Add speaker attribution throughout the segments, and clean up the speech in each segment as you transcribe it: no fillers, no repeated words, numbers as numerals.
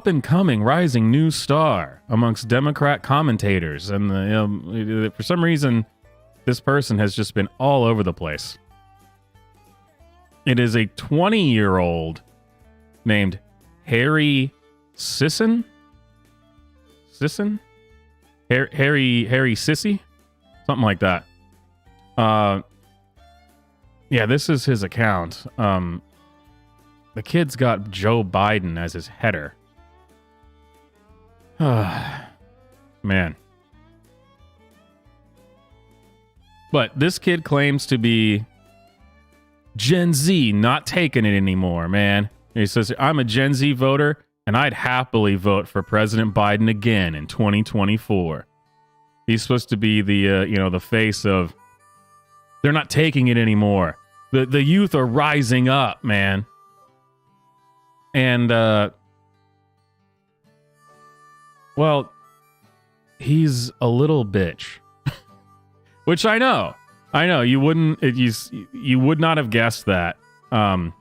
Speaker 1: up-and-coming rising new star amongst Democrat commentators. And for some reason, this person has just been all over the place. It is a 20-year-old named Harry Sisson? Harry Sissy? Something like that. Yeah, this is his account. The kid's got Joe Biden as his header. Man. But this kid claims to be Gen Z, not taking it anymore, man. He says, I'm a Gen Z voter, and I'd happily vote for President Biden again in 2024. He's supposed to be the face of, they're not taking it anymore. The youth are rising up, man. And, well, he's a little bitch. Which I know. You would not have guessed that. But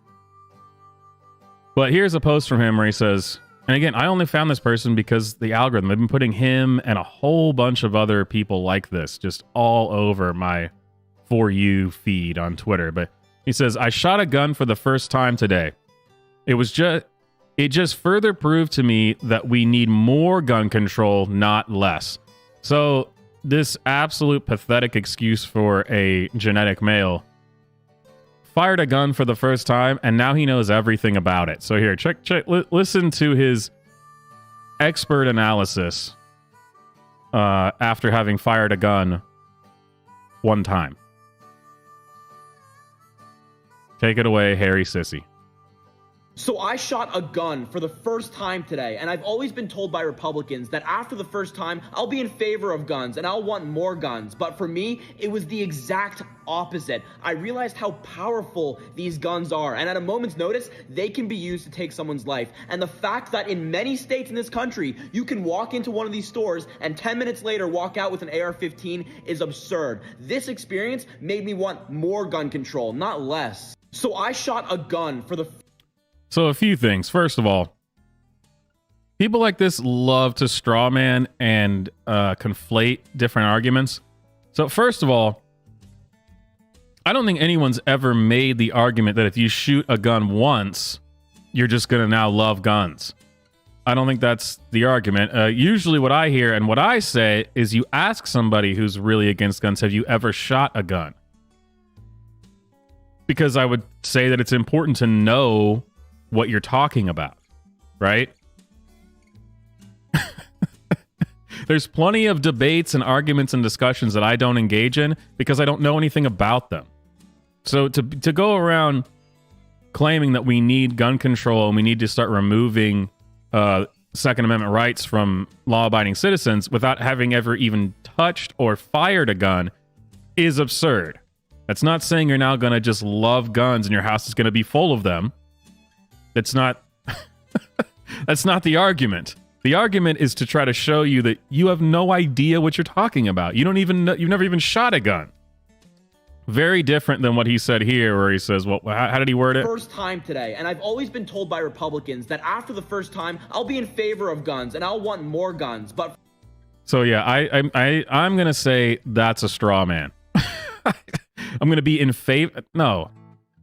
Speaker 1: here's a post from him where he says, and again, I only found this person because the algorithm, they've been putting him and a whole bunch of other people like this just all over my For You feed on Twitter. But he says, I shot a gun for the first time today. It just further proved to me that we need more gun control, not less. So this absolute pathetic excuse for a genetic male fired a gun for the first time, and now he knows everything about it. So here, listen to his expert analysis after having fired a gun one time. Take it away, Harry Sissy.
Speaker 2: So I shot a gun for the first time today, and I've always been told by Republicans that after the first time, I'll be in favor of guns and I'll want more guns. But for me, it was the exact opposite. I realized how powerful these guns are, and at a moment's notice, they can be used to take someone's life. And the fact that in many states in this country, you can walk into one of these stores and 10 minutes later walk out with an AR-15 is absurd. This experience made me want more gun control, not less. So I shot a gun for the...
Speaker 1: So a few things. First of all, people like this love to strawman and conflate different arguments. So first of all, I don't think anyone's ever made the argument that if you shoot a gun once, you're just going to now love guns. I don't think that's the argument. Usually what I hear and what I say is you ask somebody who's really against guns, have you ever shot a gun? Because I would say that it's important to know what you're talking about, right? There's plenty of debates and arguments and discussions that I don't engage in because I don't know anything about them. So to go around claiming that we need gun control and we need to start removing Second Amendment rights from law-abiding citizens without having ever even touched or fired a gun is absurd. That's not saying you're now going to just love guns and your house is going to be full of them. That's not that's not the argument. The argument is to try to show you that you have no idea what you're talking about. You don't even know, you've never even shot a gun. Very different than what he said here, where he says, well, how did he word it?
Speaker 2: First time today, and I've always been told by Republicans that after the first time, I'll be in favor of guns and I'll want more guns. But
Speaker 1: so yeah, I'm gonna say that's a straw man. I'm gonna be in favor. No,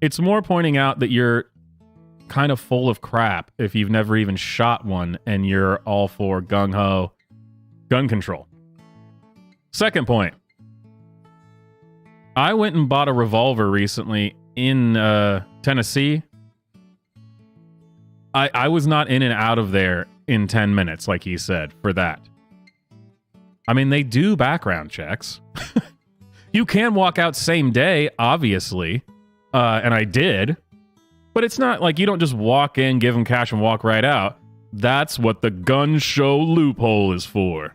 Speaker 1: it's more pointing out that you're kind of full of crap if you've never even shot one and you're all for gung-ho gun control. Second point. I went and bought a revolver recently in Tennessee. I was not in and out of there in 10 minutes, like he said, for that. I mean, they do background checks. You can walk out same day, obviously, and I did. But it's not like you don't just walk in, give them cash, and walk right out. That's what the gun show loophole is for.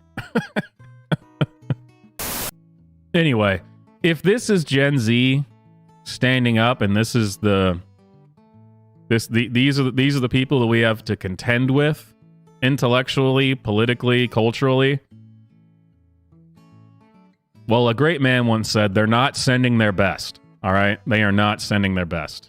Speaker 1: Anyway, if this is Gen Z standing up, and this is these are the people that we have to contend with, intellectually, politically, culturally. Well, a great man once said, "They're not sending their best." All right, they are not sending their best.